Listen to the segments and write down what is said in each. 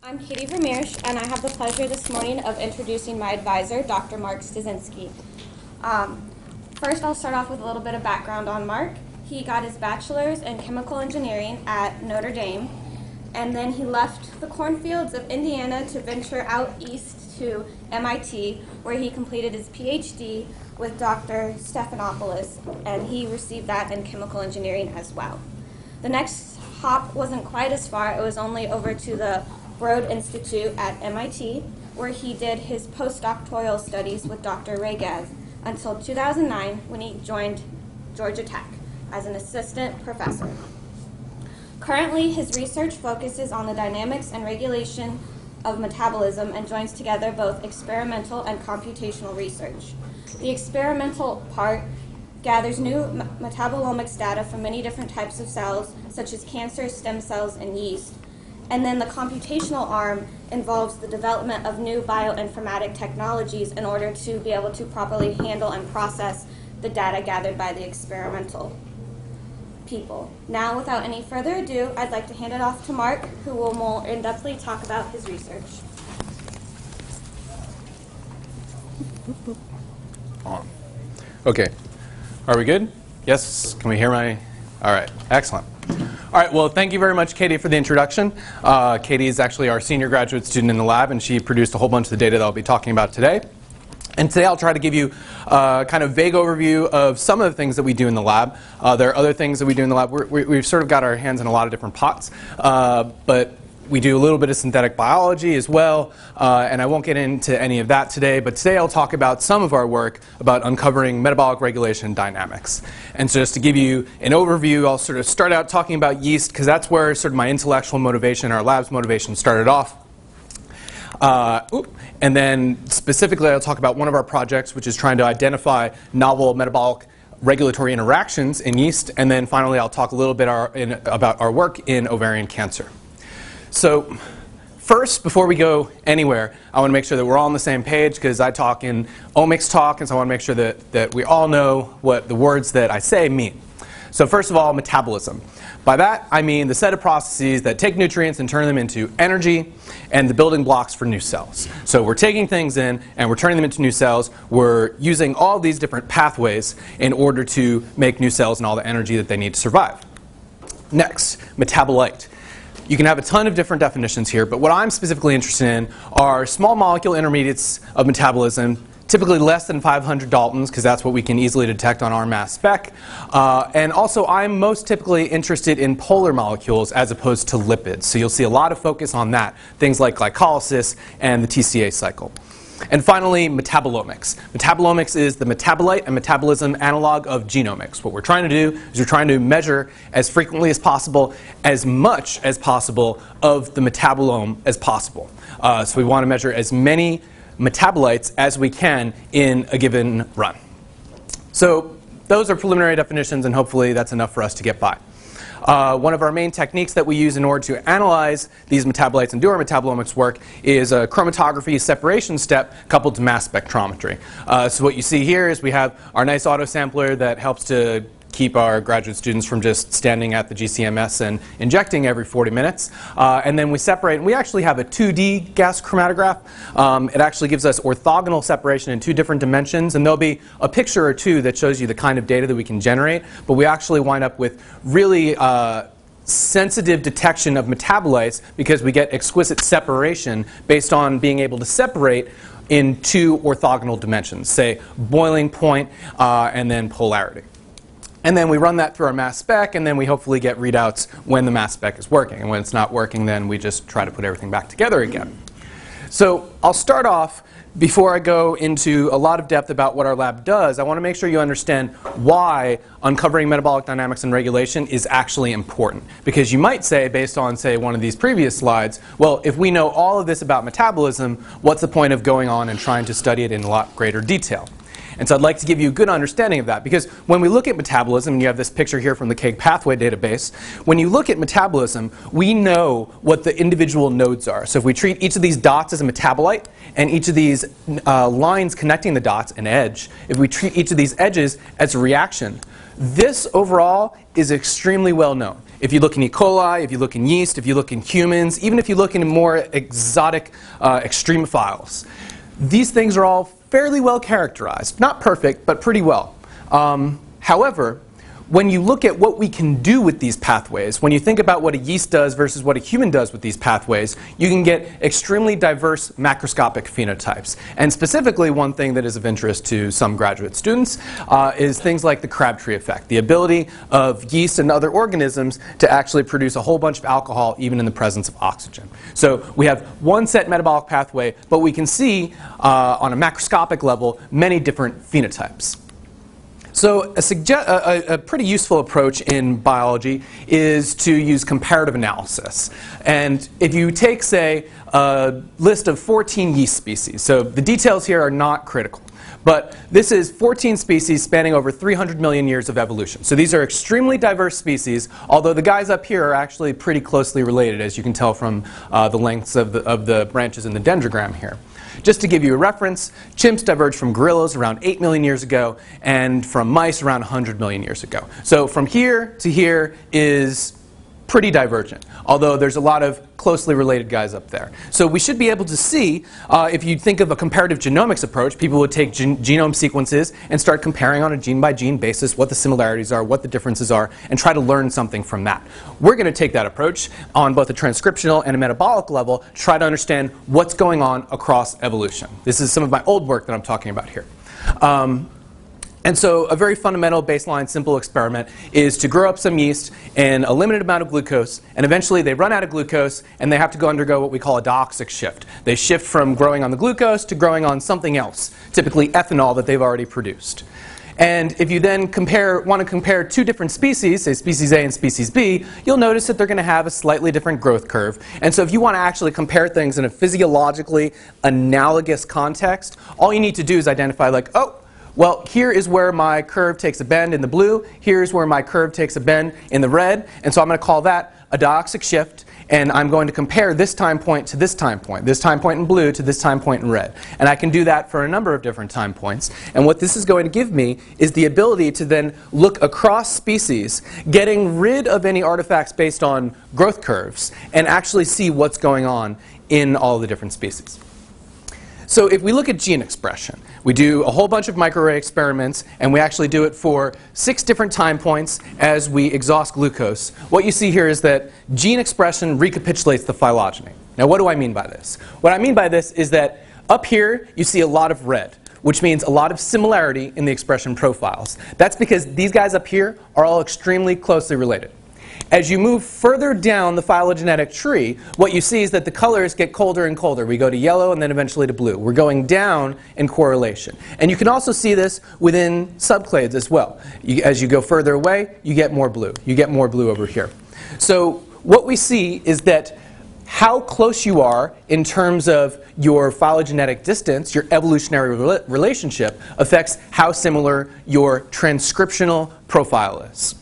I'm Katie Vermeersch, and I have the pleasure this morning of introducing my advisor, Dr. Mark Styczynski. First, I'll start off with a little bit of background on Mark. He got his bachelor's in chemical engineering at Notre Dame, and then he left the cornfields of Indiana to venture out east to MIT, where he completed his PhD with Dr. Stephanopoulos, and he received that in chemical engineering as well. The next hop wasn't quite as far. It was only over to the Broad Institute at MIT, where he did his postdoctoral studies with Dr. Regev until 2009, when he joined Georgia Tech as an assistant professor. Currently, his research focuses on the dynamics and regulation of metabolism and joins together both experimental and computational research. The experimental part gathers new metabolomics data from many different types of cells, such as cancer, stem cells, and yeast. And then the computational arm involves the development of new bioinformatic technologies in order to be able to properly handle and process the data gathered by the experimental people. Now, without any further ado, I'd like to hand it off to Mark, who will more in-depthly talk about his research. On. Okay. Are we good? Yes? Can we hear my? All right. Excellent. All right, well, thank you very much, Katie, for the introduction. Katie is actually our senior graduate student in the lab, and she produced a whole bunch of the data that I'll be talking about today. And today I'll try to give you a kind of vague overview of some of the things that we do in the lab. There are other things that we do in the lab. We've sort of got our hands in a lot of different pots, but we do a little bit of synthetic biology as well, and I won't get into any of that today, but today I'll talk about some of our work about uncovering metabolic regulation dynamics. And so just to give you an overview, I'll sort of start out talking about yeast, because that's where sort of my intellectual motivation, our lab's motivation, started off. And then specifically I'll talk about one of our projects, which is trying to identify novel metabolic regulatory interactions in yeast, and then finally I'll talk a little bit about our work in ovarian cancer. So first, before we go anywhere, I want to make sure that we're all on the same page, because I talk in omics talk, and so I want to make sure that we all know what the words that I say mean. So first of all, metabolism. By that, I mean the set of processes that take nutrients and turn them into energy and the building blocks for new cells. So we're taking things in and we're turning them into new cells. We're using all these different pathways in order to make new cells and all the energy that they need to survive. Next, metabolite. You can have a ton of different definitions here, but what I'm specifically interested in are small molecule intermediates of metabolism, typically less than 500 Daltons, because that's what we can easily detect on our mass spec. And also, I'm most typically interested in polar molecules as opposed to lipids. So you'll see a lot of focus on that, things like glycolysis and the TCA cycle. And finally, metabolomics. Metabolomics is the metabolite and metabolism analog of genomics. What we're trying to do is we're trying to measure as frequently as possible, as much as possible of the metabolome as possible. So we want to measure as many metabolites as we can in a given run. So those are preliminary definitions, and hopefully that's enough for us to get by. One of our main techniques that we use in order to analyze these metabolites and do our metabolomics work is a chromatography separation step coupled to mass spectrometry. So what you see here is we have our nice auto sampler that helps to keep our graduate students from just standing at the GCMS and injecting every 40 minutes. And then we separate, and we actually have a 2D gas chromatograph. It actually gives us orthogonal separation in 2 different dimensions, and there'll be a picture or two that shows you the kind of data that we can generate, but we actually wind up with really sensitive detection of metabolites because we get exquisite separation based on being able to separate in 2 orthogonal dimensions, say boiling point and then polarity. And then we run that through our mass spec, and then we hopefully get readouts when the mass spec is working. And when it's not working, then we just try to put everything back together again. So I'll start off, before I go into a lot of depth about what our lab does, I want to make sure you understand why uncovering metabolic dynamics and regulation is actually important. Because you might say, based on, say, one of these previous slides, well, if we know all of this about metabolism, what's the point of going on and trying to study it in a lot greater detail? And so I'd like to give you a good understanding of that, because when we look at metabolism, and you have this picture here from the KEGG pathway database, when you look at metabolism, we know what the individual nodes are. So if we treat each of these dots as a metabolite, and each of these lines connecting the dots an edge, if we treat each of these edges as a reaction, this overall is extremely well known. if you look in E. coli, if you look in yeast, if you look in humans, even if you look in more exotic extremophiles, these things are all fairly well characterized. Not perfect, but pretty well. However, when you look at what we can do with these pathways, when you think about what a yeast does versus what a human does with these pathways, you can get extremely diverse macroscopic phenotypes. And specifically, one thing that is of interest to some graduate students is things like the Crabtree effect, the ability of yeast and other organisms to actually produce a whole bunch of alcohol even in the presence of oxygen. So we have one set metabolic pathway, but we can see on a macroscopic level many different phenotypes. So a pretty useful approach in biology is to use comparative analysis. And if you take, say, a list of 14 yeast species, so the details here are not critical, but this is 14 species spanning over 300 million years of evolution. So these are extremely diverse species, although the guys up here are actually pretty closely related, as you can tell from the lengths of the branches in the dendrogram here. Just to give you a reference, chimps diverged from gorillas around 8 million years ago, and from mice around 100 million years ago. So from here to here is pretty divergent, although there's a lot of closely related guys up there. So we should be able to see, if you think of a comparative genomics approach, people would take genome sequences and start comparing on a gene-by-gene basis what the similarities are, what the differences are, and try to learn something from that. We're going to take that approach on both a transcriptional and a metabolic level to try to understand what's going on across evolution. This is some of my old work that I'm talking about here. And so a very fundamental baseline simple experiment is to grow up some yeast in a limited amount of glucose, and eventually they run out of glucose and they have to undergo what we call a dioxic shift. They shift from growing on the glucose to growing on something else, typically ethanol that they've already produced. And if you then want to compare two different species, say species A and species B, you'll notice that they're going to have a slightly different growth curve. And so if you want to actually compare things in a physiologically analogous context, all you need to do is identify, like, oh, well, here is where my curve takes a bend in the blue. Here's where my curve takes a bend in the red. And so I'm going to call that a dioxic shift. And I'm going to compare this time point to this time point in blue to this time point in red. And I can do that for a number of different time points. And what this is going to give me is the ability to then look across species, getting rid of any artifacts based on growth curves, and actually see what's going on in all the different species. So if we look at gene expression, we do a whole bunch of microarray experiments, and we actually do it for 6 different time points as we exhaust glucose. What you see here is that gene expression recapitulates the phylogeny. Now, what do I mean by this? What I mean by this is that up here you see a lot of red, which means a lot of similarity in the expression profiles. That's because these guys up here are all extremely closely related. As you move further down the phylogenetic tree, what you see is that the colors get colder and colder. We go to yellow and then eventually to blue. We're going down in correlation. And you can also see this within subclades as well. As you go further away, you get more blue. You get more blue over here. So what we see is that how close you are in terms of your phylogenetic distance, your evolutionary relationship, affects how similar your transcriptional profile is.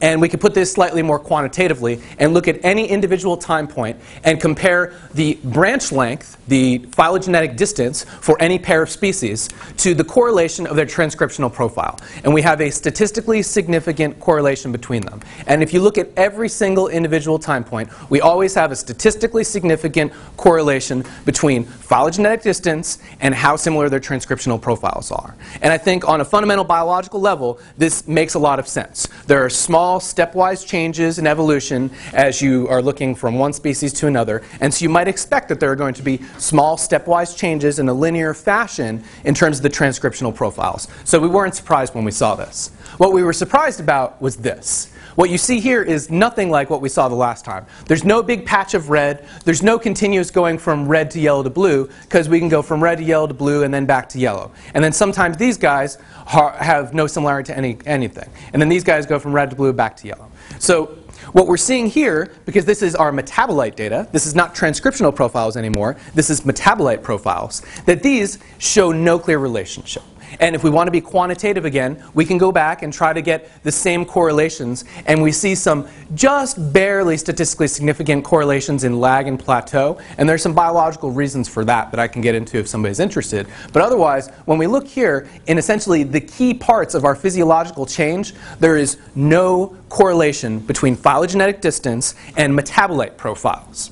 And we could put this slightly more quantitatively and look at any individual time point and compare the branch length, the phylogenetic distance for any pair of species, to the correlation of their transcriptional profile. And we have a statistically significant correlation between them. And if you look at every single individual time point, we always have a statistically significant correlation between phylogenetic distance and how similar their transcriptional profiles are. And I think on a fundamental biological level, this makes a lot of sense. There are small stepwise changes in evolution as you are looking from one species to another, and so you might expect that there are going to be small stepwise changes in a linear fashion in terms of the transcriptional profiles. So we weren't surprised when we saw this. What we were surprised about was this. What you see here is nothing like what we saw the last time. There's no big patch of red. There's no continuous going from red to yellow to blue, because we can go from red to yellow to blue and then back to yellow. And then sometimes these guys have no similarity to anything. And then these guys go from red to blue back to yellow. So what we're seeing here, because this is our metabolite data, this is not transcriptional profiles anymore, this is metabolite profiles, that these show no clear relationship. And if we want to be quantitative again, we can go back and try to get the same correlations, and we see some just barely statistically significant correlations in lag and plateau, and there's some biological reasons for that I can get into if somebody's interested. But otherwise, when we look here in essentially the key parts of our physiological change, there is no correlation between phylogenetic distance and metabolite profiles.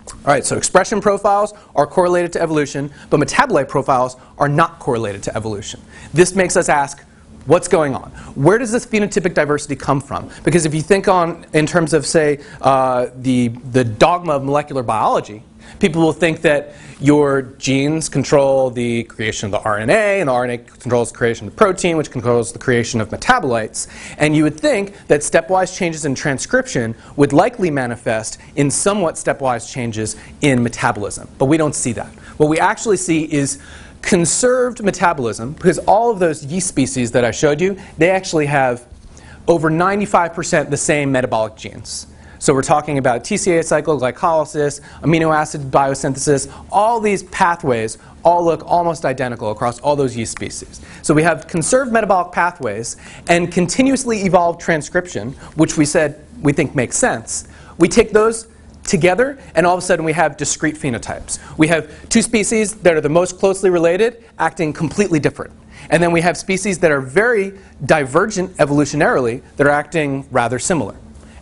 All right, so expression profiles are correlated to evolution, but metabolite profiles are not correlated to evolution. This makes us ask, what's going on? Where does this phenotypic diversity come from? Because if you think in terms of, say, the dogma of molecular biology, people will think that your genes control the creation of the RNA, and the RNA controls the creation of the protein, which controls the creation of metabolites. And you would think that stepwise changes in transcription would likely manifest in somewhat stepwise changes in metabolism. But we don't see that. What we actually see is conserved metabolism, because all of those yeast species that I showed you, they actually have over 95% the same metabolic genes. So we're talking about TCA cycle, glycolysis, amino acid biosynthesis. All these pathways all look almost identical across all those yeast species. So we have conserved metabolic pathways and continuously evolved transcription, which we said we think makes sense. We take those together, and all of a sudden we have discrete phenotypes. We have two species that are the most closely related, acting completely different. And then we have species that are very divergent evolutionarily, that are acting rather similar.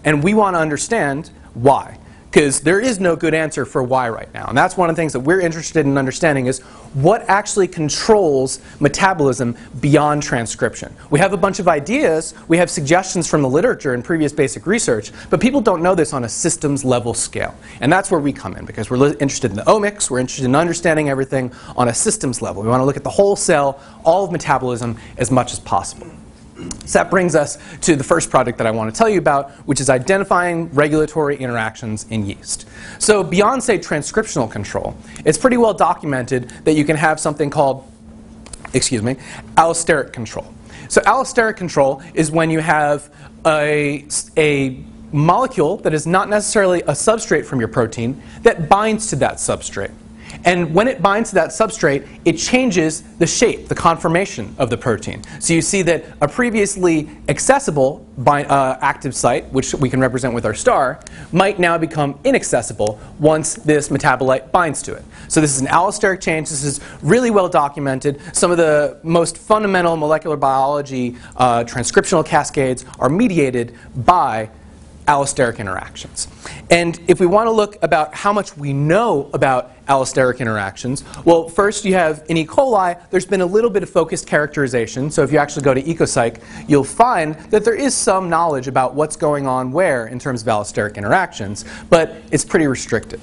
And we want to understand why, because there is no good answer for why right now. And that's one of the things that we're interested in understanding is what actually controls metabolism beyond transcription. We have a bunch of ideas, we have suggestions from the literature and previous basic research, but people don't know this on a systems level scale. And that's where we come in, because we're interested in the omics, we're interested in understanding everything on a systems level. We want to look at the whole cell, all of metabolism, as much as possible. So that brings us to the first project that I want to tell you about, which is identifying regulatory interactions in yeast. So beyond, say, transcriptional control, it's pretty well documented that you can have something called, allosteric control. So allosteric control is when you have a molecule that is not necessarily a substrate from your protein that binds to that substrate. And when it binds to that substrate, it changes the shape, the conformation of the protein. So you see that a previously accessible active site, which we can represent with our star, might now become inaccessible once this metabolite binds to it. So this is an allosteric change. This is really well documented. Some of the most fundamental molecular biology transcriptional cascades are mediated by allosteric interactions. And if we want to look about how much we know about allosteric interactions, well, first you have in E. coli, there's been a little bit of focused characterization. So if you actually go to EcoPsych, you'll find that there is some knowledge about what's going on where in terms of allosteric interactions, but it's pretty restricted.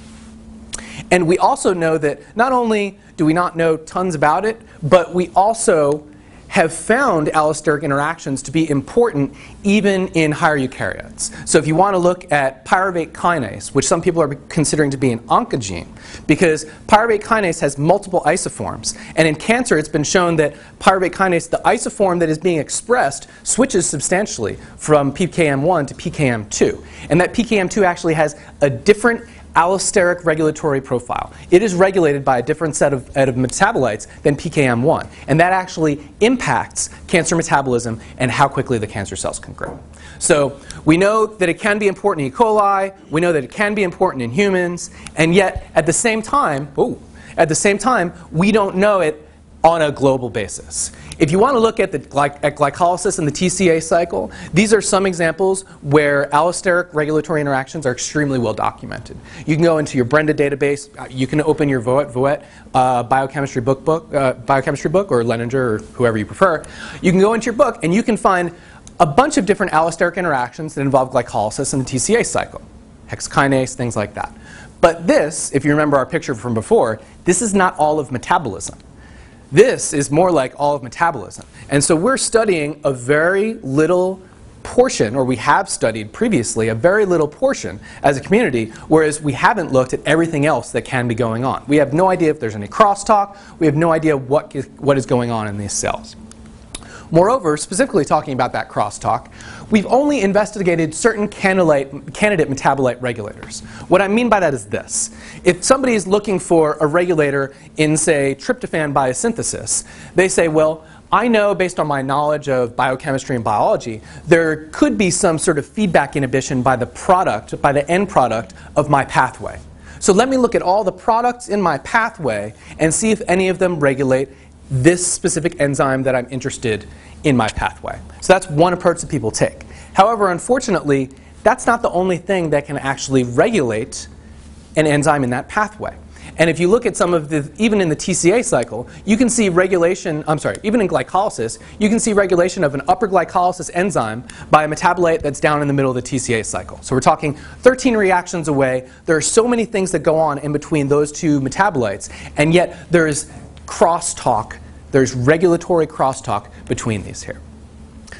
And we also know that not only do we not know tons about it, but we also have found allosteric interactions to be important even in higher eukaryotes. So if you want to look at pyruvate kinase, which some people are considering to be an oncogene, because pyruvate kinase has multiple isoforms. And in cancer, it's been shown that pyruvate kinase, the isoform that is being expressed, switches substantially from PKM1 to PKM2. And that PKM2 actually has a different allosteric regulatory profile. It is regulated by a different set of metabolites than PKM1. And that actually impacts cancer metabolism and how quickly the cancer cells can grow. So we know that it can be important in E. coli. We know that it can be important in humans. And yet, at the same time, we don't know it on a global basis. If you want to look at glycolysis and the TCA cycle, these are some examples where allosteric regulatory interactions are extremely well documented. You can go into your Brenda database. You can open your Voet biochemistry book, or Leninger, or whoever you prefer. You can go into your book, and you can find a bunch of different allosteric interactions that involve glycolysis and the TCA cycle, hexakinase, things like that. But this, if you remember our picture from before, this is not all of metabolism. This is more like all of metabolism. And so we're studying a very little portion, or we have studied previously a very little portion as a community, whereas we haven't looked at everything else that can be going on. We have no idea if there's any crosstalk. We have no idea what is going on in these cells. Moreover, specifically talking about that crosstalk, we've only investigated certain candidate metabolite regulators. What I mean by that is this. If somebody is looking for a regulator in, say, tryptophan biosynthesis, they say, well, I know, based on my knowledge of biochemistry and biology, there could be some sort of feedback inhibition by the product, by the end product of my pathway. So let me look at all the products in my pathway and see if any of them regulate this specific enzyme that I'm interested in my pathway. So that's one approach that people take. However, unfortunately, that's not the only thing that can actually regulate an enzyme in that pathway. And if you look at some of the, even in the TCA cycle, you can see regulation, even in glycolysis, you can see regulation of an upper glycolysis enzyme by a metabolite that's down in the middle of the TCA cycle. So we're talking 13 reactions away. There are so many things that go on in between those two metabolites, and yet there's crosstalk, there's regulatory crosstalk between these here.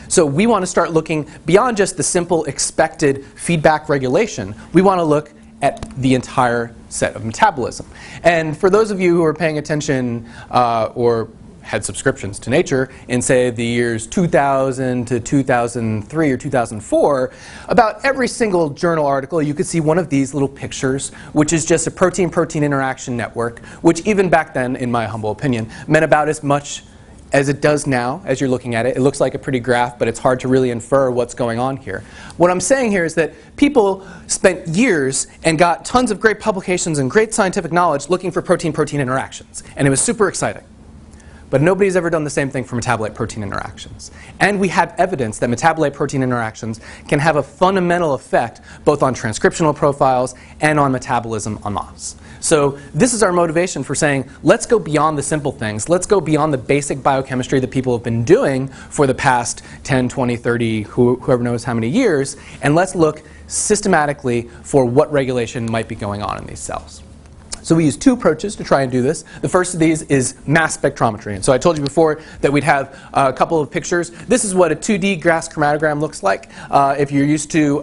So we want to start looking beyond just the simple expected feedback regulation. We want to look at the entire set of metabolism. And for those of you who are paying attention or had subscriptions to Nature in, say, the years 2000 to 2003 or 2004, about every single journal article you could see one of these little pictures, which is just a protein-protein interaction network, which even back then, in my humble opinion, meant about as much as it does now as you're looking at it. It looks like a pretty graph, but it's hard to really infer what's going on here. What I'm saying here is that people spent years and got tons of great publications and great scientific knowledge looking for protein-protein interactions, and it was super exciting. But nobody's ever done the same thing for metabolite-protein interactions. And we have evidence that metabolite-protein interactions can have a fundamental effect both on transcriptional profiles and on metabolism en masse. So this is our motivation for saying, let's go beyond the simple things. Let's go beyond the basic biochemistry that people have been doing for the past 10, 20, 30, whoever knows how many years, and let's look systematically for what regulation might be going on in these cells. So we use two approaches to try and do this. The first of these is mass spectrometry. And so I told you before that we'd have a couple of pictures. This is what a 2D gas chromatogram looks like. If you're used to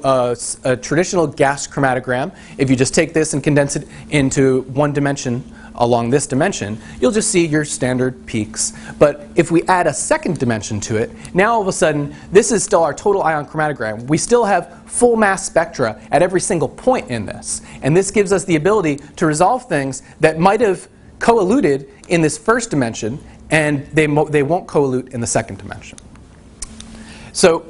a traditional gas chromatogram, if you just take this and condense it into one dimension along this dimension, you'll just see your standard peaks. But if we add a second dimension to it, now all of a sudden, this is still our total ion chromatogram. We still have full mass spectra at every single point in this. And this gives us the ability to resolve things that might have co-eluted in this first dimension, and they won't co-elute in the second dimension. So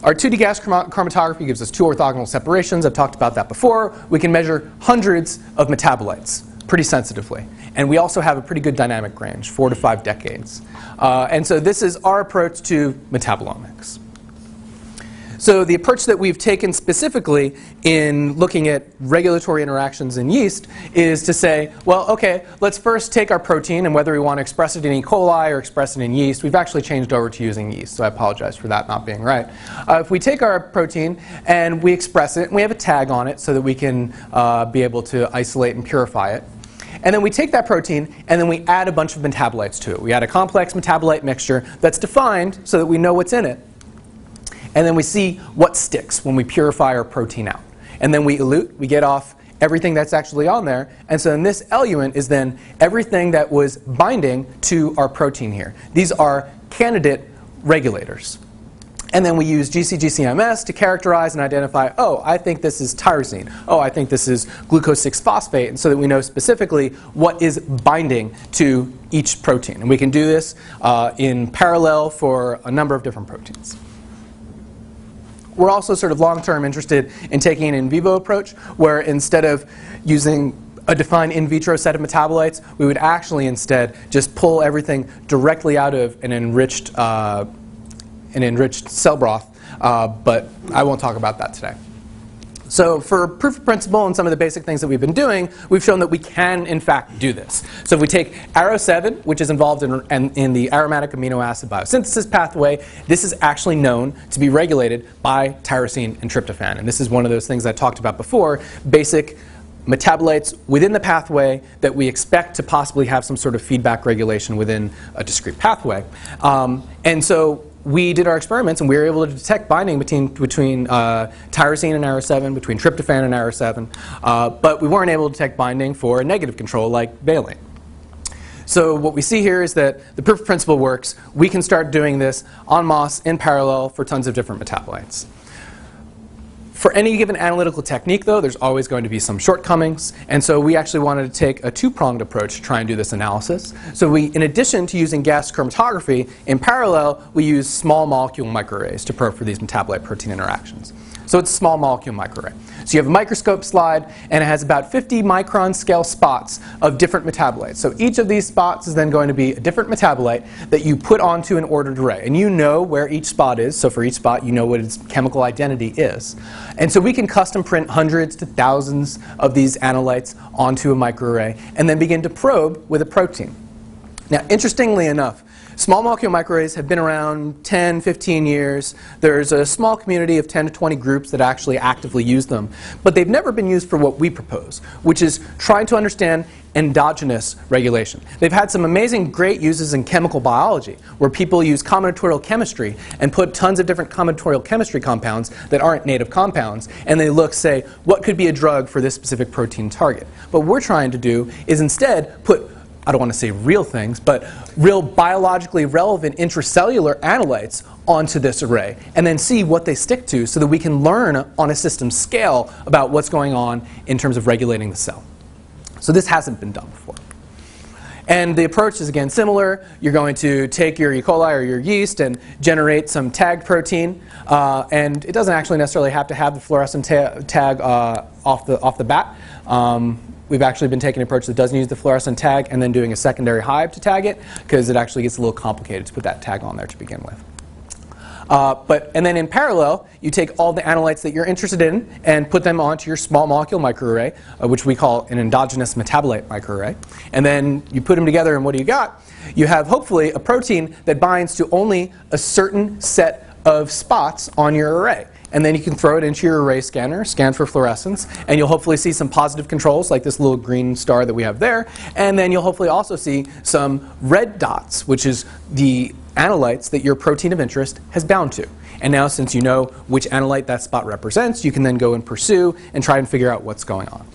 our 2D gas chromatography gives us two orthogonal separations. I've talked about that before. We can measure hundreds of metabolites pretty sensitively. And we also have a pretty good dynamic range, 4 to 5 decades. And so this is our approach to metabolomics. So the approach that we've taken specifically in looking at regulatory interactions in yeast is to say, well, okay, let's first take our protein, and whether we want to express it in E. coli or express it in yeast, we've actually changed over to using yeast, so I apologize for that not being right. If we take our protein and we express it, and we have a tag on it so that we can be able to isolate and purify it, and then we take that protein and then we add a bunch of metabolites to it. We add a complex metabolite mixture that's defined so that we know what's in it. And then we see what sticks when we purify our protein out. And then we elute, we get off everything that's actually on there. And so then this eluent is then everything that was binding to our protein here. These are candidate regulators. And then we use GC-GCMS to characterize and identify, oh, I think this is tyrosine. Oh, I think this is glucose 6-phosphate, and so that we know specifically what is binding to each protein. And we can do this in parallel for a number of different proteins. We're also sort of long-term interested in taking an in vivo approach, where instead of using a defined in vitro set of metabolites, we would actually instead just pull everything directly out of an enriched cell broth, but I won't talk about that today. So for proof of principle and some of the basic things that we've been doing, we've shown that we can, in fact, do this. So if we take ARO7, which is involved in the aromatic amino acid biosynthesis pathway, this is actually known to be regulated by tyrosine and tryptophan. And this is one of those things I talked about before, basic metabolites within the pathway that we expect to possibly have some sort of feedback regulation within a discrete pathway. And so we did our experiments, and we were able to detect binding between tyrosine and ARO7, between tryptophan and ARO7, but we weren't able to detect binding for a negative control like valine. So what we see here is that the proof of principle works. We can start doing this en masse in parallel for tons of different metabolites. For any given analytical technique, though, there's always going to be some shortcomings, and so we actually wanted to take a two-pronged approach to try and do this analysis. So we, in addition to using gas chromatography, in parallel, we use small molecule microarrays to probe for these metabolite-protein interactions. So it's a small molecule microarray. So you have a microscope slide, and it has about 50 micron scale spots of different metabolites. So each of these spots is then going to be a different metabolite that you put onto an ordered array. And you know where each spot is, so for each spot you know what its chemical identity is. And so we can custom print hundreds to thousands of these analytes onto a microarray and then begin to probe with a protein. Now, interestingly enough, small molecule microarrays have been around 10, 15 years. There's a small community of 10 to 20 groups that actually actively use them. But they've never been used for what we propose, which is trying to understand endogenous regulation. They've had some amazing, great uses in chemical biology, where people use combinatorial chemistry and put tons of different combinatorial chemistry compounds that aren't native compounds, and they look, say, what could be a drug for this specific protein target. What we're trying to do is instead put, I don't want to say real things, but real biologically relevant intracellular analytes onto this array and then see what they stick to so that we can learn on a system scale about what's going on in terms of regulating the cell. So this hasn't been done before. And the approach is again similar. You're going to take your E. coli or your yeast and generate some tagged protein. And it doesn't actually necessarily have to have the fluorescent tag off the bat. We've actually been taking an approach that doesn't use the fluorescent tag and then doing a secondary hive to tag it, because it actually gets a little complicated to put that tag on there to begin with. And then in parallel, you take all the analytes that you're interested in and put them onto your small molecule microarray, which we call an endogenous metabolite microarray. And then you put them together, and what do you got? You have hopefully a protein that binds to only a certain set of spots on your array. And then you can throw it into your array scanner, scan for fluorescence, and you'll hopefully see some positive controls like this little green star that we have there. And then you'll hopefully also see some red dots, which is the analytes that your protein of interest has bound to. And now, since you know which analyte that spot represents, you can then go and pursue and try and figure out what's going on.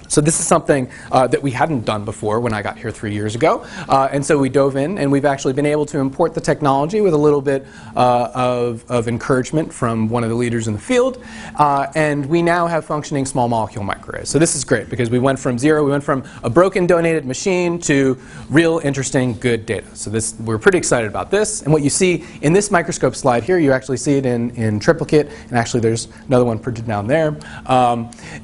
So this is something that we hadn't done before when I got here 3 years ago. And so we dove in, and we've actually been able to import the technology with a little bit of encouragement from one of the leaders in the field. And we now have functioning small molecule microarrays. So this is great, because we went from zero, we went from a broken donated machine to real interesting good data. So we're pretty excited about this. And what you see in this microscope slide here, you actually see it in triplicate, and actually there's another one printed down there,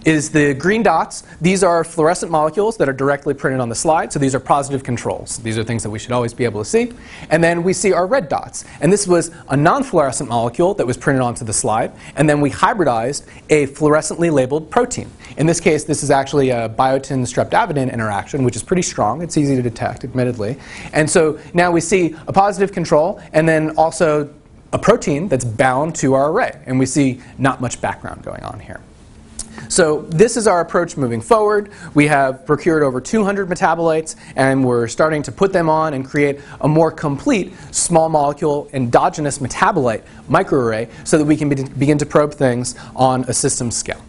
is the green dots. These are fluorescent molecules that are directly printed on the slide, so these are positive controls. These are things that we should always be able to see. And then we see our red dots. And this was a non-fluorescent molecule that was printed onto the slide, and then we hybridized a fluorescently labeled protein. In this case, this is actually a biotin-streptavidin interaction, which is pretty strong. It's easy to detect, admittedly. And so now we see a positive control, and then also a protein that's bound to our array. And we see not much background going on here. So this is our approach moving forward. We have procured over 200 metabolites, and we're starting to put them on and create a more complete small molecule endogenous metabolite microarray so that we can begin to probe things on a system scale.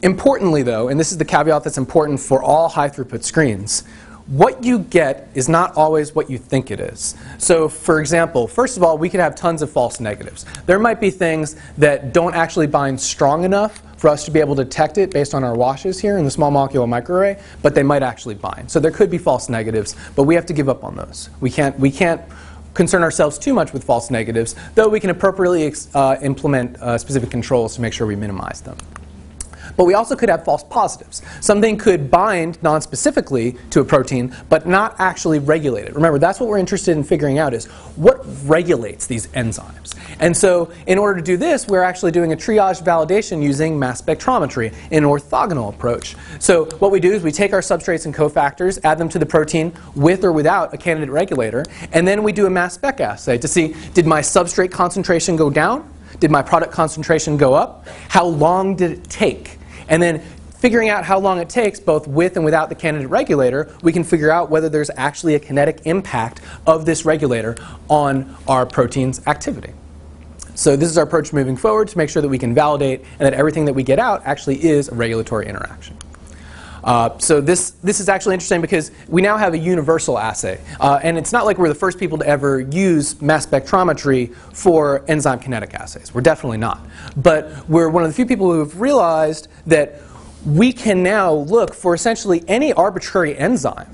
Importantly, though, and this is the caveat that's important for all high throughput screens, what you get is not always what you think it is. So, for example, first of all, we could have tons of false negatives. There might be things that don't actually bind strong enough for us to be able to detect it based on our washes here in the small molecule microarray, but they might actually bind. So there could be false negatives, but we have to give up on those. We can't concern ourselves too much with false negatives, though we can appropriately implement specific controls to make sure we minimize them. But we also could have false positives. Something could bind non-specifically to a protein, but not actually regulate it. Remember, that's what we're interested in figuring out, is what regulates these enzymes. And so in order to do this, we're actually doing a triaged validation using mass spectrometry, an orthogonal approach. So what we do is we take our substrates and cofactors, add them to the protein with or without a candidate regulator, and then we do a mass spec assay to see, did my substrate concentration go down? Did my product concentration go up? How long did it take? And then figuring out how long it takes, both with and without the candidate regulator, we can figure out whether there's actually a kinetic impact of this regulator on our protein's activity. So this is our approach moving forward to make sure that we can validate and that everything that we get out actually is a regulatory interaction. So this is actually interesting because we now have a universal assay. And it's not like we're the first people to ever use mass spectrometry for enzyme kinetic assays. We're definitely not. But we're one of the few people who have realized that we can now look for essentially any arbitrary enzyme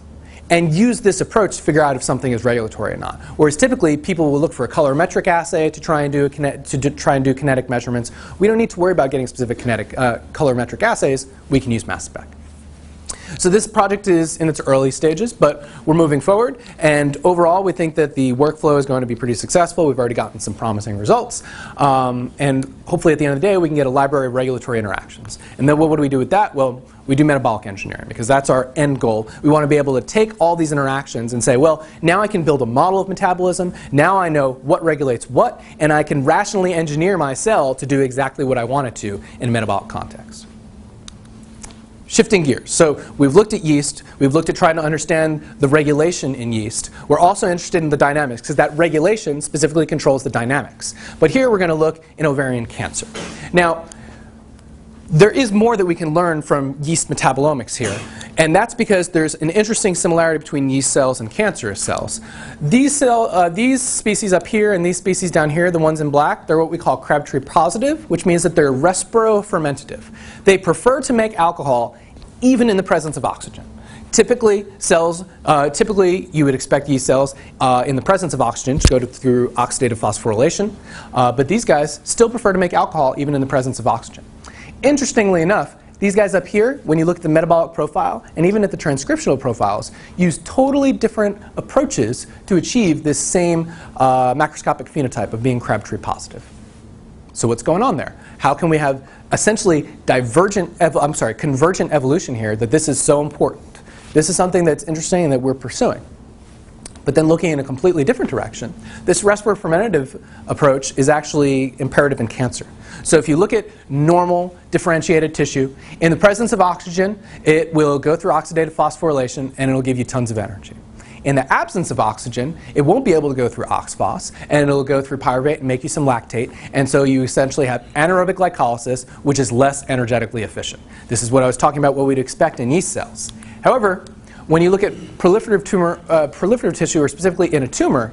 and use this approach to figure out if something is regulatory or not. Whereas typically people will look for a colorimetric assay to try and do kinetic measurements. We don't need to worry about getting specific colorimetric assays. We can use mass spec. So this project is in its early stages, but we're moving forward. And overall, we think that the workflow is going to be pretty successful. We've already gotten some promising results. And hopefully at the end of the day, we can get a library of regulatory interactions. And then what do we do with that? Well, we do metabolic engineering, because that's our end goal. We want to be able to take all these interactions and say, well, now I can build a model of metabolism. Now I know what regulates what, and I can rationally engineer my cell to do exactly what I want it to in a metabolic context. Shifting gears. So we've looked at yeast. We've looked at trying to understand the regulation in yeast. We're also interested in the dynamics, because that regulation specifically controls the dynamics. But here we're going to look in ovarian cancer. Now, there is more that we can learn from yeast metabolomics here. And that's because there's an interesting similarity between yeast cells and cancerous cells. These species up here and these species down here, the ones in black, they're what we call Crabtree positive, which means that they're respirofermentative. They prefer to make alcohol even in the presence of oxygen. Typically, you would expect yeast cells in the presence of oxygen to go through oxidative phosphorylation. But these guys still prefer to make alcohol even in the presence of oxygen. Interestingly enough, these guys up here, when you look at the metabolic profile and even at the transcriptional profiles, use totally different approaches to achieve this same macroscopic phenotype of being Crabtree positive. So what's going on there? How can we have essentially convergent evolution here that this is so important? This is something that's interesting and that we're pursuing. But then looking in a completely different direction, this respirofermentative approach is actually imperative in cancer. So if you look at normal differentiated tissue, in the presence of oxygen, it will go through oxidative phosphorylation and it'll give you tons of energy. In the absence of oxygen, it won't be able to go through oxphos, and it'll go through pyruvate and make you some lactate, and so you essentially have anaerobic glycolysis, which is less energetically efficient. This is what I was talking about, what we'd expect in yeast cells. However, when you look at proliferative tissue, or specifically in a tumor,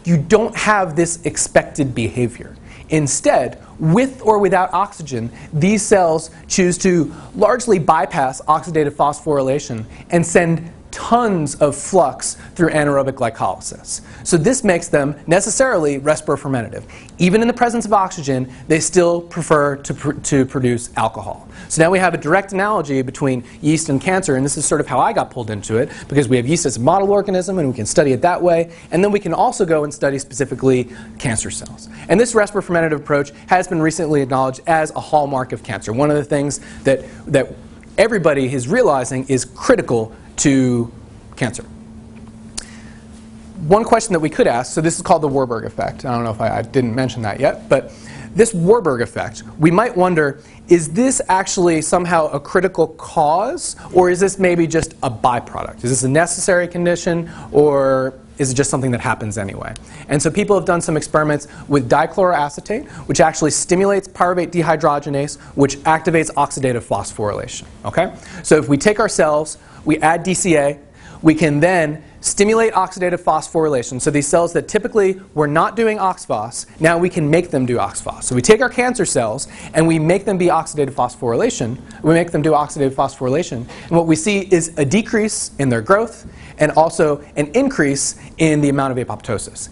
you don't have this expected behavior. Instead, with or without oxygen, these cells choose to largely bypass oxidative phosphorylation and send tons of flux through anaerobic glycolysis. So this makes them necessarily respirofermentative. Even in the presence of oxygen, they still prefer to produce alcohol. So now we have a direct analogy between yeast and cancer, and this is sort of how I got pulled into it, because we have yeast as a model organism and we can study it that way, and then we can also go and study specifically cancer cells. And this respirofermentative approach has been recently acknowledged as a hallmark of cancer. One of the things that everybody is realizing is critical to cancer. One question that we could ask, so this is called the Warburg effect. I don't know if I didn't mention that yet, but this Warburg effect, we might wonder, is this actually somehow a critical cause, or is this maybe just a byproduct? Is this a necessary condition, or is it just something that happens anyway? And so people have done some experiments with dichloroacetate, which actually stimulates pyruvate dehydrogenase, which activates oxidative phosphorylation. Okay? So if we take our cells, we add DCA, we can then stimulate oxidative phosphorylation. So these cells that typically were not doing oxphos, now we can make them do oxphos. So we take our cancer cells and we make them be oxidative phosphorylation. We make them do oxidative phosphorylation. And what we see is a decrease in their growth and also an increase in the amount of apoptosis.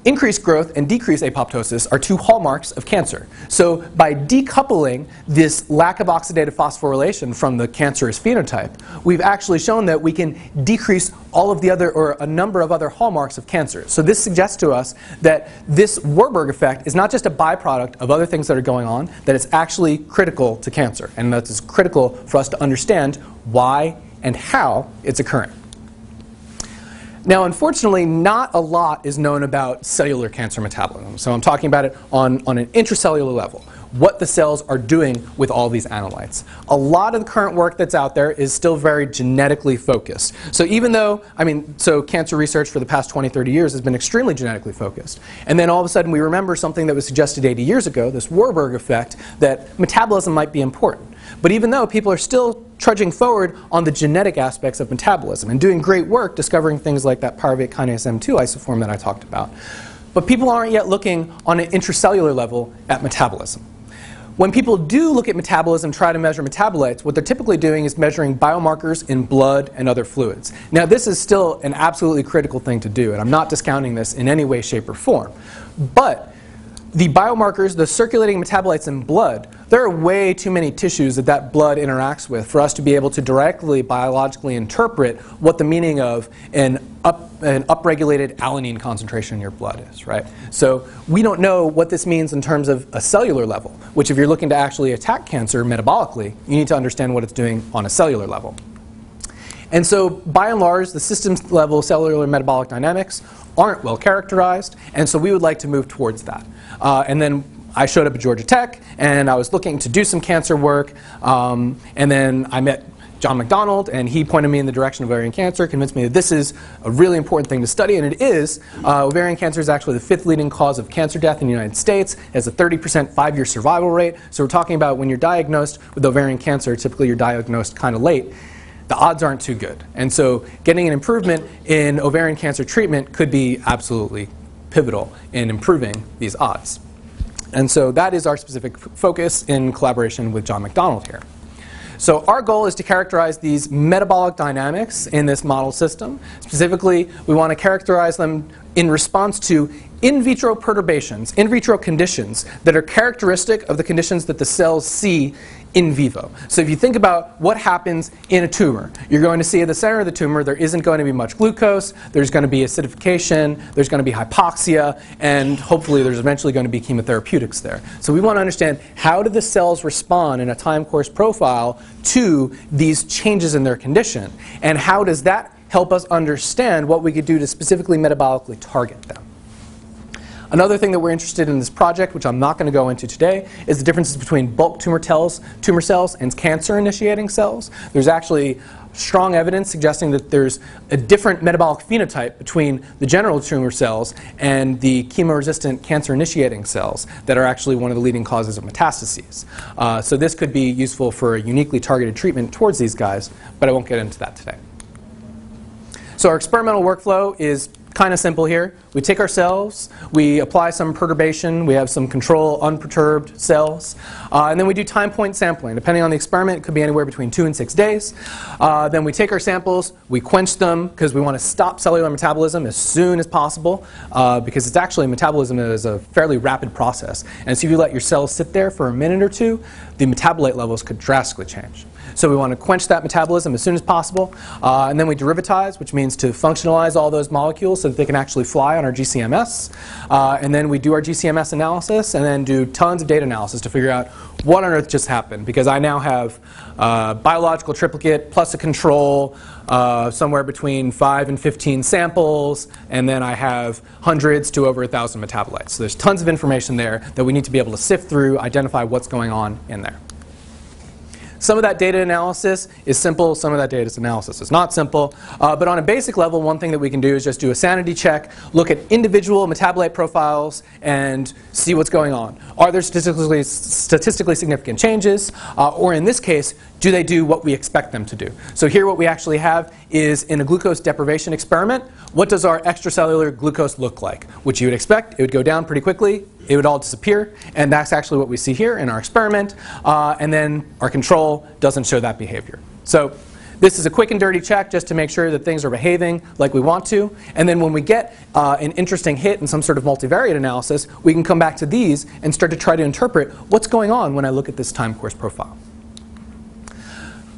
Increased growth and decreased apoptosis are two hallmarks of cancer. So by decoupling this lack of oxidative phosphorylation from the cancerous phenotype, we've actually shown that we can decrease all of the other, or a number of other hallmarks of cancer. So this suggests to us that this Warburg effect is not just a byproduct of other things that are going on, that it's actually critical to cancer. And that it's critical for us to understand why and how it's occurring. Now, unfortunately, not a lot is known about cellular cancer metabolism. So I'm talking about it on an intracellular level, what the cells are doing with all these analytes. A lot of the current work that's out there is still very genetically focused. So even though, so cancer research for the past 20, 30 years has been extremely genetically focused. And then all of a sudden we remember something that was suggested 80 years ago, this Warburg effect, that metabolism might be important. But even though people are still trudging forward on the genetic aspects of metabolism and doing great work discovering things like that pyruvate kinase M2 isoform that I talked about. But people aren't yet looking on an intracellular level at metabolism. When people do look at metabolism, try to measure metabolites, what they're typically doing is measuring biomarkers in blood and other fluids. Now, this is still an absolutely critical thing to do, and I'm not discounting this in any way, shape, or form. But the biomarkers, the circulating metabolites in blood, there are way too many tissues that blood interacts with for us to be able to directly biologically interpret what the meaning of an upregulated alanine concentration in your blood is, right? So we don't know what this means in terms of a cellular level, which if you're looking to actually attack cancer metabolically, you need to understand what it's doing on a cellular level. And so by and large, the systems level cellular metabolic dynamics aren't well characterized, and so we would like to move towards that. And then I showed up at Georgia Tech, and I was looking to do some cancer work, and then I met John McDonald, and he pointed me in the direction of ovarian cancer, convinced me that this is a really important thing to study, and it is. Ovarian cancer is actually the 5th leading cause of cancer death in the United States. It has a 30% 5-year survival rate. So we're talking about when you're diagnosed with ovarian cancer, typically you're diagnosed kind of late, the odds aren't too good. And so getting an improvement in ovarian cancer treatment could be absolutely pivotal in improving these odds. And so that is our specific focus in collaboration with John McDonald here. So our goal is to characterize these metabolic dynamics in this model system. Specifically, we want to characterize them in response to in vitro perturbations, in vitro conditions that are characteristic of the conditions that the cells see in vivo. So if you think about what happens in a tumor, you're going to see at the center of the tumor there isn't going to be much glucose, there's going to be acidification, there's going to be hypoxia, and hopefully there's eventually going to be chemotherapeutics there. So we want to understand how do the cells respond in a time course profile to these changes in their condition, and how does that help us understand what we could do to specifically metabolically target them. Another thing that we're interested in this project, which I'm not going to go into today, is the differences between bulk tumor cells and cancer-initiating cells. There's actually strong evidence suggesting that there's a different metabolic phenotype between the general tumor cells and the chemo-resistant cancer-initiating cells that are actually one of the leading causes of metastases. So this could be useful for a uniquely targeted treatment towards these guys, but I won't get into that today. So our experimental workflow is kind of simple here. We take our cells, we apply some perturbation, we have some control unperturbed cells, and then we do time point sampling. Depending on the experiment, it could be anywhere between 2 and 6 days. Then we take our samples, we quench them because we want to stop cellular metabolism as soon as possible because it's actually metabolism is a fairly rapid process. And so if you let your cells sit there for a minute or two, the metabolite levels could drastically change. So we want to quench that metabolism as soon as possible, and then we derivatize, which means to functionalize all those molecules so that they can actually fly on our GCMS. And then we do our GCMS analysis and then do tons of data analysis to figure out what on earth just happened, because I now have biological triplicate plus a control, somewhere between 5 and 15 samples, and then I have hundreds to over 1,000 metabolites. So there's tons of information there that we need to be able to sift through, identify what's going on in there. Some of that data analysis is simple, some of that data analysis is not simple. But on a basic level, one thing that we can do is just do a sanity check, look at individual metabolite profiles, and see what's going on. Are there statistically significant changes? Or in this case, do they do what we expect them to do? So here what we actually have is in a glucose deprivation experiment, what does our extracellular glucose look like? Which you would expect, it would go down pretty quickly, it would all disappear, and that's actually what we see here in our experiment, and then our control doesn't show that behavior. So this is a quick and dirty check just to make sure that things are behaving like we want to, and then when we get an interesting hit in some sort of multivariate analysis, we can come back to these and start to try to interpret what's going on when I look at this time course profile.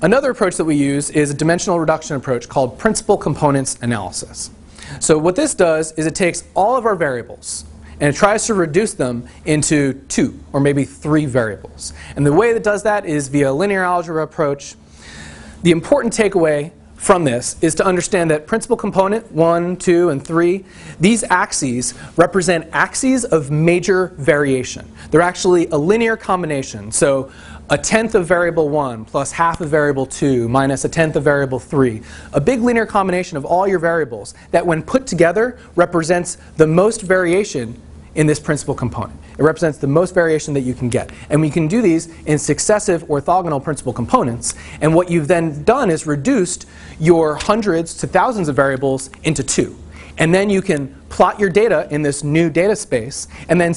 Another approach that we use is a dimensional reduction approach called principal components analysis. So what this does is it takes all of our variables and it tries to reduce them into 2 or maybe 3 variables. And the way that does that is via a linear algebra approach. The important takeaway from this is to understand that principal component 1, 2, and 3, these axes represent axes of major variation. They're actually a linear combination. So 1/10 of variable 1 plus half of variable 2 minus 1/10 of variable 3. A big linear combination of all your variables that when put together represents the most variation in this principal component. It represents the most variation that you can get. And we can do these in successive orthogonal principal components. And what you've then done is reduced your hundreds to thousands of variables into 2. And then you can plot your data in this new data space and then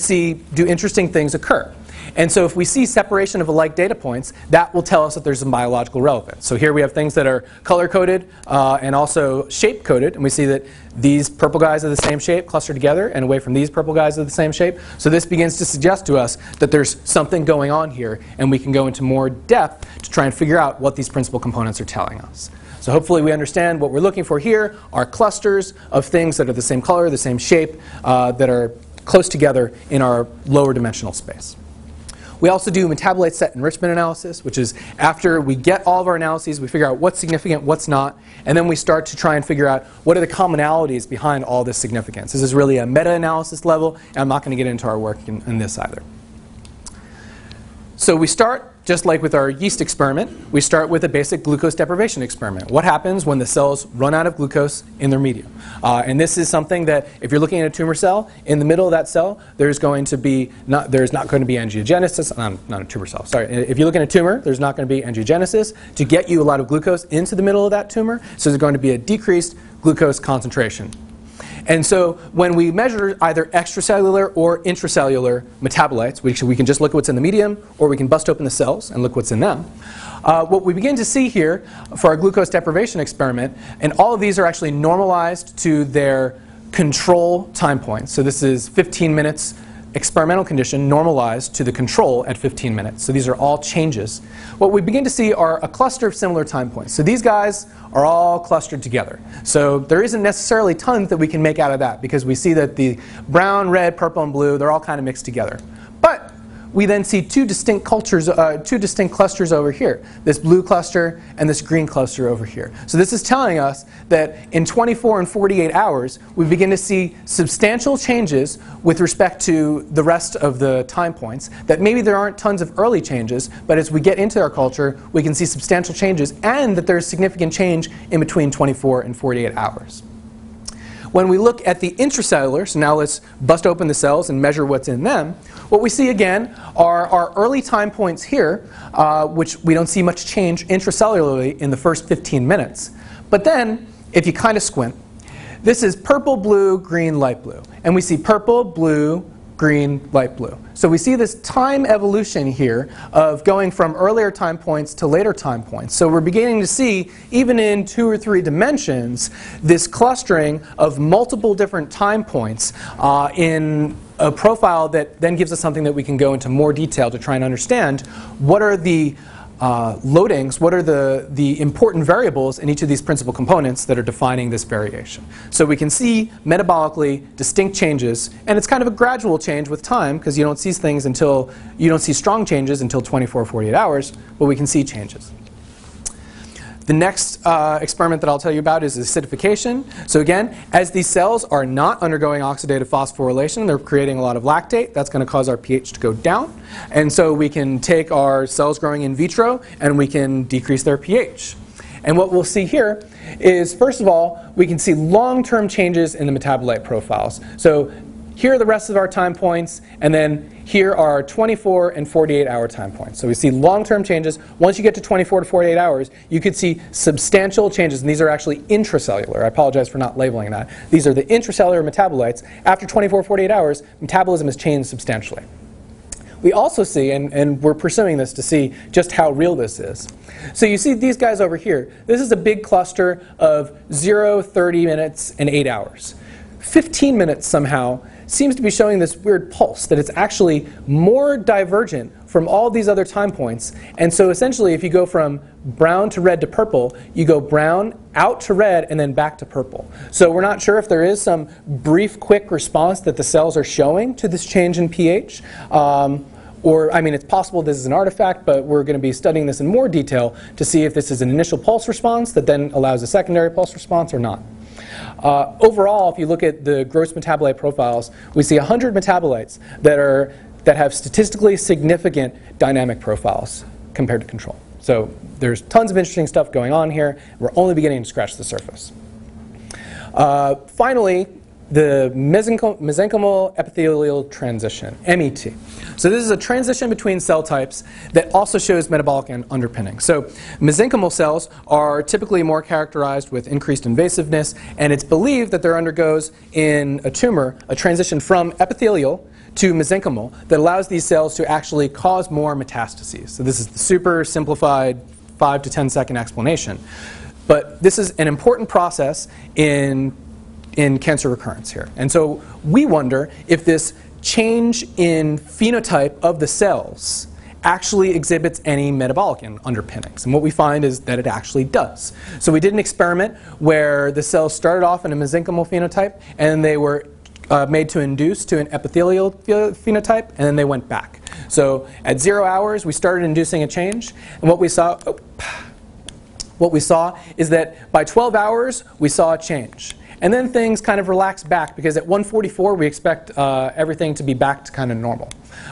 do interesting things occur. And so if we see separation of alike data points, that will tell us that there's some biological relevance. So here we have things that are color-coded and also shape-coded. And we see that these purple guys are the same shape clustered together and away from these purple guys are the same shape. So this begins to suggest to us that there's something going on here. And we can go into more depth to try and figure out what these principal components are telling us. So hopefully we understand what we're looking for here are clusters of things that are the same color, the same shape, that are close together in our lower dimensional space. We also do metabolite set enrichment analysis, which is after we get all of our analyses, we figure out what's significant, what's not, and then we start to try and figure out what are the commonalities behind all this significance. This is really a meta-analysis level, and I'm not going to get into our work in this either. So we start, just like with our yeast experiment, we start with a basic glucose deprivation experiment. What happens when the cells run out of glucose in their medium? And this is something that, if you're looking at a tumor cell, in the middle of that cell, there's not going to be angiogenesis. Not a tumor cell, sorry. If you look at a tumor, there's not going to be angiogenesis to get you a lot of glucose into the middle of that tumor. So there's going to be a decreased glucose concentration. And so when we measure either extracellular or intracellular metabolites, we can just look at what's in the medium, or we can bust open the cells and look what's in them. What we begin to see here for our glucose deprivation experiment, and all of these are actually normalized to their control time points. So this is 15 minutes experimental condition normalized to the control at 15 minutes. So these are all changes. What we begin to see are a cluster of similar time points. So these guys are all clustered together. So there isn't necessarily tons that we can make out of that because we see that the brown, red, purple, and blue, they're all kind of mixed together. But we then see two distinct clusters over here, this blue cluster and this green cluster over here. So this is telling us that in 24 and 48 hours, we begin to see substantial changes with respect to the rest of the time points, that maybe there aren't tons of early changes, but as we get into our culture, we can see substantial changes, and that there's significant change in between 24 and 48 hours. When we look at the intracellular, so now let's bust open the cells and measure what's in them, what we see again are our early time points here, which we don't see much change intracellularly in the first 15 minutes. But then, if you kind of squint, this is purple, blue, green, light blue. And we see purple, blue, green, light blue. So we see this time evolution here of going from earlier time points to later time points. So we're beginning to see, even in 2 or 3 dimensions, this clustering of multiple different time points in a profile that then gives us something that we can go into more detail to try and understand what are the loadings, what are the important variables in each of these principal components that are defining this variation. So we can see metabolically distinct changes, and it's kind of a gradual change with time because you don't see strong changes until 24 or 48 hours, but we can see changes. The next experiment that I'll tell you about is acidification. So again, as these cells are not undergoing oxidative phosphorylation, they're creating a lot of lactate. That's going to cause our pH to go down. And so we can take our cells growing in vitro and we can decrease their pH. And what we'll see here is, first of all, we can see long-term changes in the metabolite profiles. So here are the rest of our time points, and then here are 24 and 48 hour time points. So we see long-term changes. Once you get to 24 to 48 hours, you could see substantial changes, and these are actually intracellular. I apologize for not labeling that. These are the intracellular metabolites. After 24 or 48 hours, metabolism has changed substantially. We also see, and we're pursuing this to see just how real this is. So you see these guys over here. This is a big cluster of 0, 30 minutes, and 8 hours. 15 minutes somehow seems to be showing this weird pulse, that it's actually more divergent from all these other time points. And so essentially, if you go from brown to red to purple, you go brown out to red and then back to purple. So we're not sure if there is some brief, quick response that the cells are showing to this change in pH. Or, I mean, it's possible this is an artifact, but we're going to be studying this in more detail to see if this is an initial pulse response that then allows a secondary pulse response or not. Overall, if you look at the gross metabolite profiles, we see 100 metabolites that have statistically significant dynamic profiles compared to control. So there's tons of interesting stuff going on here. We're only beginning to scratch the surface. Finally, the mesenchymal epithelial transition, MET. So this is a transition between cell types that also shows metabolic underpinning. So mesenchymal cells are typically more characterized with increased invasiveness, and it's believed that there undergoes in a tumor a transition from epithelial to mesenchymal that allows these cells to actually cause more metastases. So this is the super simplified 5 to 10 second explanation. But this is an important process in cancer recurrence here. And so we wonder if this change in phenotype of the cells actually exhibits any metabolic underpinnings. And what we find is that it actually does. So we did an experiment where the cells started off in a mesenchymal phenotype, and they were made to induce to an epithelial phenotype, and then they went back. So at 0 hours, we started inducing a change, and what we saw is that by 12 hours, we saw a change. And then things kind of relaxed back, because at 1:44 we expect everything to be back to kind of normal.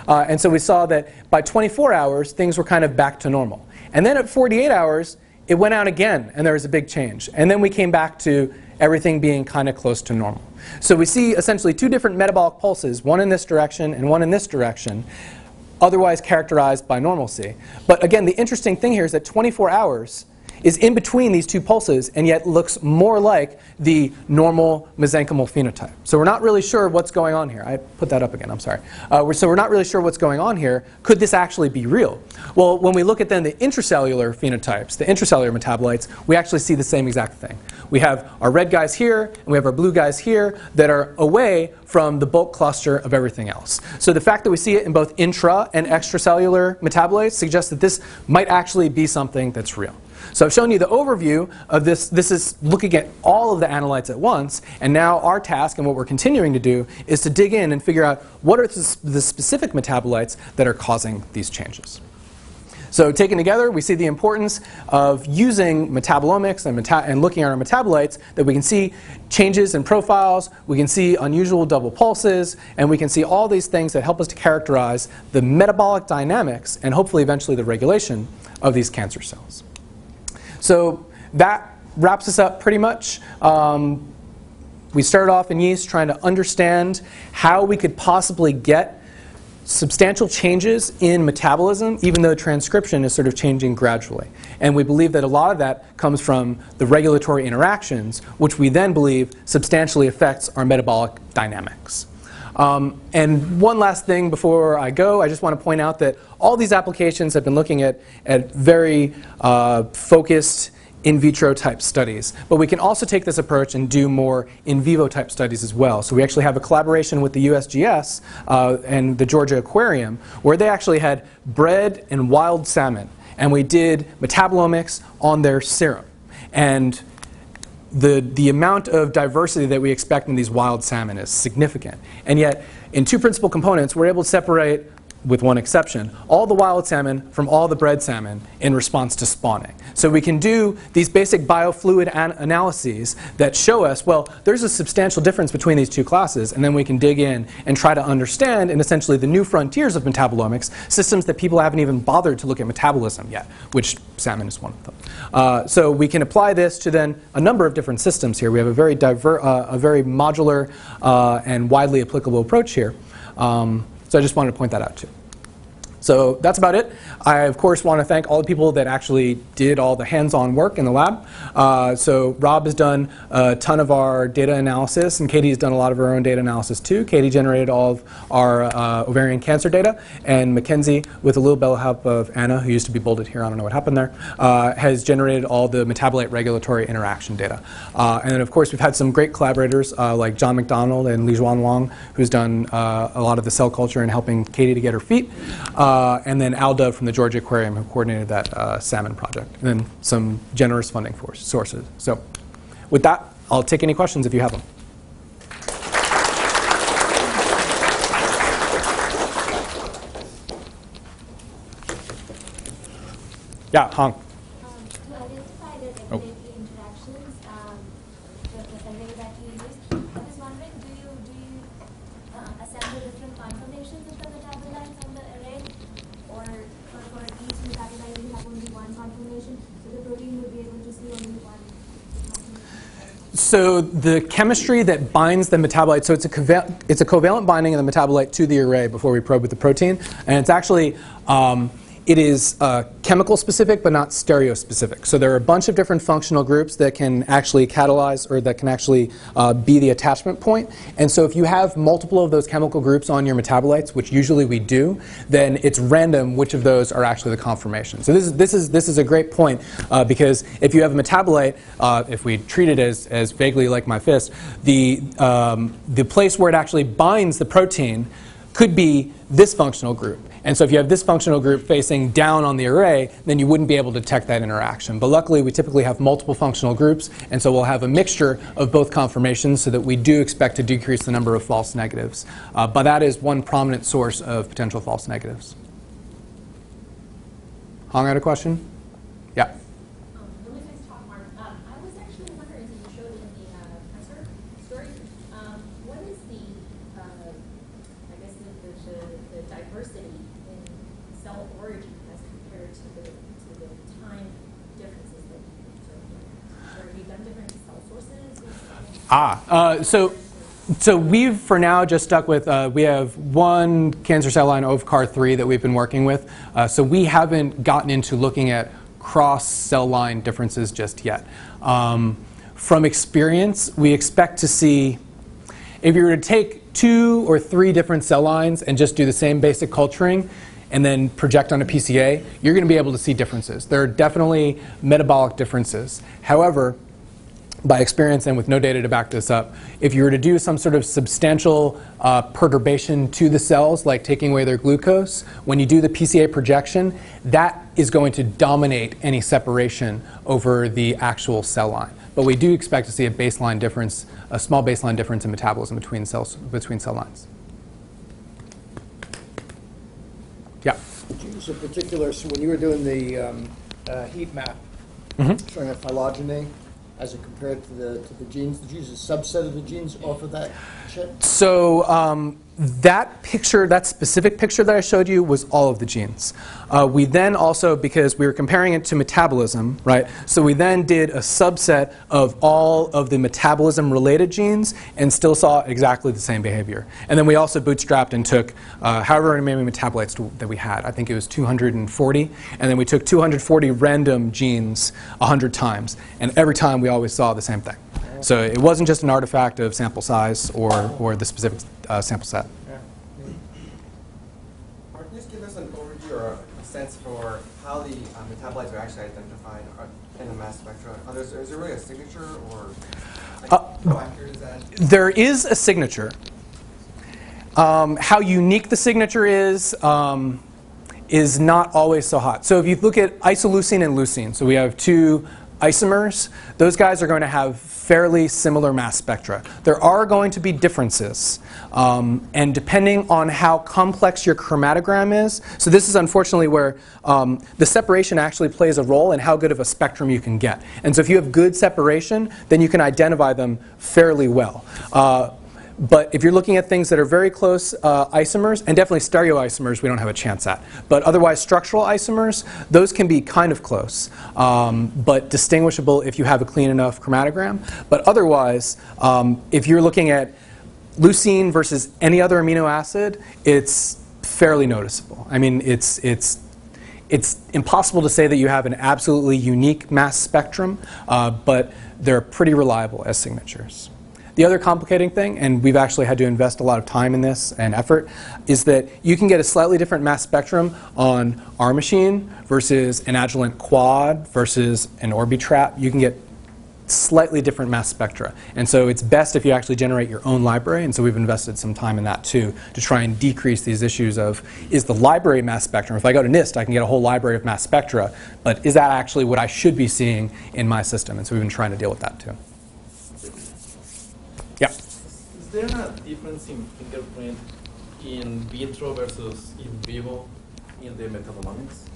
And so we saw that by 24 hours things were kind of back to normal. And then at 48 hours it went out again and there was a big change. And then we came back to everything being kind of close to normal. So we see essentially two different metabolic pulses, one in this direction and one in this direction, otherwise characterized by normalcy. But again, the interesting thing here is that 24 hours is in between these two pulses and yet looks more like the normal mesenchymal phenotype. So we're not really sure what's going on here. I put that up again, I'm sorry. So we're not really sure what's going on here. Could this actually be real? Well, when we look at then the intracellular phenotypes, the intracellular metabolites, we actually see the same exact thing. We have our red guys here and we have our blue guys here that are away from the bulk cluster of everything else. So the fact that we see it in both intra and extracellular metabolites suggests that this might actually be something that's real. So I've shown you the overview of this. This is looking at all of the analytes at once. And now our task and what we're continuing to do is to dig in and figure out what are the specific metabolites that are causing these changes. So taken together, we see the importance of using metabolomics and looking at our metabolites, that we can see changes in profiles, we can see unusual double pulses, and we can see all these things that help us to characterize the metabolic dynamics and hopefully eventually the regulation of these cancer cells. So that wraps us up pretty much. We started off in yeast trying to understand how we could possibly get substantial changes in metabolism, even though transcription is sort of changing gradually. And we believe that a lot of that comes from the regulatory interactions, which we then believe substantially affects our metabolic dynamics. And one last thing before I go, I just want to point out that all these applications have been looking at very focused in vitro type studies. But we can also take this approach and do more in vivo type studies as well. So we actually have a collaboration with the USGS and the Georgia Aquarium, where they actually had bred and wild salmon. And we did metabolomics on their serum. And the amount of diversity that we expect in these wild salmon is significant. And yet, in two principal components, we're able to separate, with one exception, all the wild salmon from all the bred salmon in response to spawning. So we can do these basic biofluid analyses that show us, well, there's a substantial difference between these two classes, and then we can dig in and try to understand, in essentially the new frontiers of metabolomics, systems that people haven't even bothered to look at metabolism yet, which salmon is one of them. So we can apply this to then a number of different systems here. We have a very modular and widely applicable approach here. So I just wanted to point that out too. So that's about it. I, of course, want to thank all the people that actually did all the hands-on work in the lab. So Rob has done a ton of our data analysis, and Katie has done a lot of her own data analysis too. Katie generated all of our ovarian cancer data, and Mackenzie, with a little bit of help of Anna, who used to be bolded here, I don't know what happened there, has generated all the metabolite regulatory interaction data. And then, of course, we've had some great collaborators like John McDonald and Li Juan Wang, who's done a lot of the cell culture and helping Katie to get her feet. And then Al Dove from the Georgia Aquarium, who coordinated that salmon project, and then some generous funding sources. So with that, I'll take any questions if you have them. Yeah, Hong. To identify the regulatory interactions, the survey that you used, I was wondering, do you assemble different conformations of the metabolites on the array, or for each metabolite you have only one conformation, so the protein would be able to see only one conformation? So the chemistry that binds the metabolite, so it's a covalent binding of the metabolite to the array before we probe with the protein, and it's actually it is chemical specific but not stereo specific. So there are a bunch of different functional groups that can actually catalyze or that can actually be the attachment point. And so if you have multiple of those chemical groups on your metabolites, which usually we do, then it's random which of those are actually the conformation. So this is a great point because if you have a metabolite, if we treat it as vaguely like my fist, the place where it actually binds the protein could be this functional group. And so if you have this functional group facing down on the array, then you wouldn't be able to detect that interaction. But luckily, we typically have multiple functional groups, and so we'll have a mixture of both conformations so that we do expect to decrease the number of false negatives. But that is one prominent source of potential false negatives. Hong had a question? Yeah. Really nice talk, Mark. I was actually wondering, as you showed in the cancer story, what is the diversity in cell origin as compared to the time differences that you observed? Or have you done different cell sources? So we've, for now, just stuck with, we have one cancer cell line, OVCAR3, that we've been working with. So we haven't gotten into looking at cross-cell line differences just yet. From experience, we expect to see, if you were to take 2 or 3 different cell lines and just do the same basic culturing and then project on a PCA, you're going to be able to see differences. There are definitely metabolic differences. However, by experience and with no data to back this up, if you were to do some sort of substantial perturbation to the cells, like taking away their glucose, when you do the PCA projection, that is going to dominate any separation over the actual cell line. But we do expect to see a baseline difference, a small baseline difference in metabolism between cell lines. Yeah? Genes in particular, so when you were doing the heat map, showing a phylogeny, as it compared to the genes, did you use a subset of the genes off of that chip? So that picture, that specific picture that I showed you, was all of the genes. We then also, because we were comparing it to metabolism, right? So we then did a subset of all of the metabolism-related genes and still saw exactly the same behavior. And then we also bootstrapped and took however many metabolites that we had. I think it was 240. And then we took 240 random genes 100 times. And every time we always saw the same thing. So it wasn't just an artifact of sample size or the specific sample set. Mark, can you just give us an overview or a sense for how the metabolites are actually identified in the mass spectra? Is there really a signature, or how accurate is that? There is a signature. How unique the signature is not always so hot. So if you look at isoleucine and leucine, so we have 2 isomers, those guys are going to have fairly similar mass spectra. There are going to be differences, and depending on how complex your chromatogram is, so this is unfortunately where the separation actually plays a role in how good of a spectrum you can get. And so if you have good separation, then you can identify them fairly well. But if you're looking at things that are very close isomers, and definitely stereoisomers we don't have a chance at, but otherwise structural isomers, those can be kind of close, but distinguishable if you have a clean enough chromatogram. But otherwise, if you're looking at leucine versus any other amino acid, it's fairly noticeable. I mean, it's impossible to say that you have an absolutely unique mass spectrum, but they're pretty reliable as signatures. The other complicating thing, and we've actually had to invest a lot of time in this and effort, is that you can get a slightly different mass spectrum on our machine versus an Agilent quad versus an Orbitrap. You can get slightly different mass spectra. And so it's best if you actually generate your own library, and so we've invested some time in that too, to try and decrease these issues of, is the library mass spectrum, if I go to NIST, I can get a whole library of mass spectra, but is that actually what I should be seeing in my system? And so we've been trying to deal with that too. Yeah. Is there a difference in fingerprint in vitro versus in vivo in the metabolomics?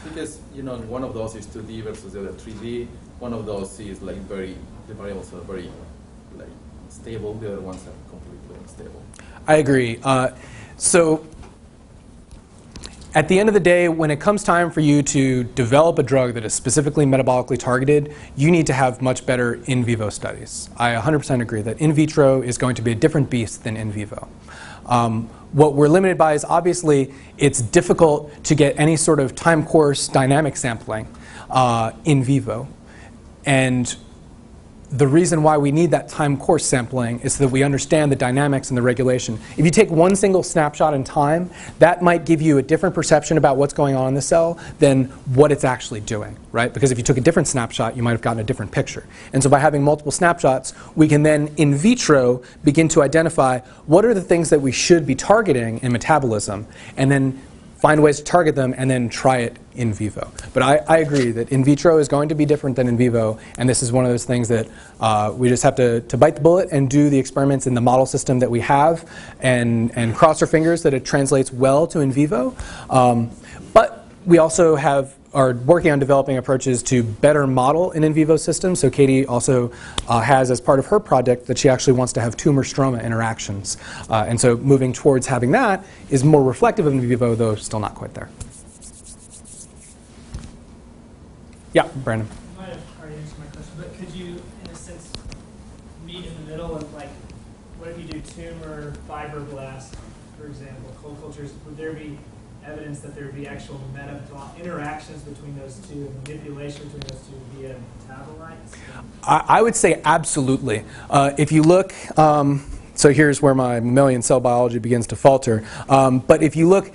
Because one of those is 2D versus the other 3D. One of those is like the variables are very stable. The other ones are completely unstable. I agree. So At the end of the day, when it comes time for you to develop a drug that is specifically metabolically targeted, you need to have much better in vivo studies. I 100% agree that in vitro is going to be a different beast than in vivo. What we're limited by is obviously it's difficult to get any sort of time course dynamic sampling in vivo. And the reason why we need that time course sampling is so that we understand the dynamics and the regulation. If you take one single snapshot in time, that might give you a different perception about what's going on in the cell than what it's actually doing, right? Because if you took a different snapshot, you might have gotten a different picture. And so by having multiple snapshots, we can then in vitro begin to identify what are the things that we should be targeting in metabolism, and then find ways to target them, and then try it in vivo. But I agree that in vitro is going to be different than in vivo, and this is one of those things that we just have to bite the bullet and do the experiments in the model system that we have, and cross our fingers that it translates well to in vivo. But we also are working on developing approaches to better model an in vivo system. So Katie also has, as part of her project, that she actually wants to have tumor-stroma interactions. And so moving towards having that is more reflective of in vivo, though still not quite there. Yeah, Brandon. You might have already answered my question, but could you, in a sense, meet in the middle of, like, what if you do tumor fibroblast, for example, cold cultures? Would there be evidence that there would be actual interactions between those two, manipulation between those two via metabolites? I would say absolutely. If you look, so here's where my mammalian cell biology begins to falter. But if you look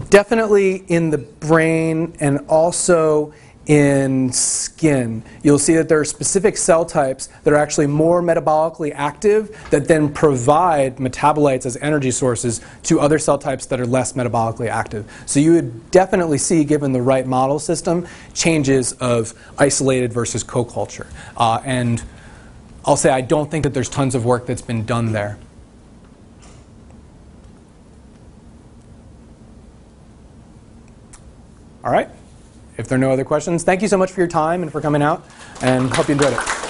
definitely in the brain and also in skin, you'll see that there are specific cell types that are actually more metabolically active that then provide metabolites as energy sources to other cell types that are less metabolically active. So you would definitely see, given the right model system, changes of isolated versus co-culture. And I'll say I don't think that there's tons of work that's been done there. All right. If there are no other questions, thank you so much for your time and for coming out, and hope you enjoyed it.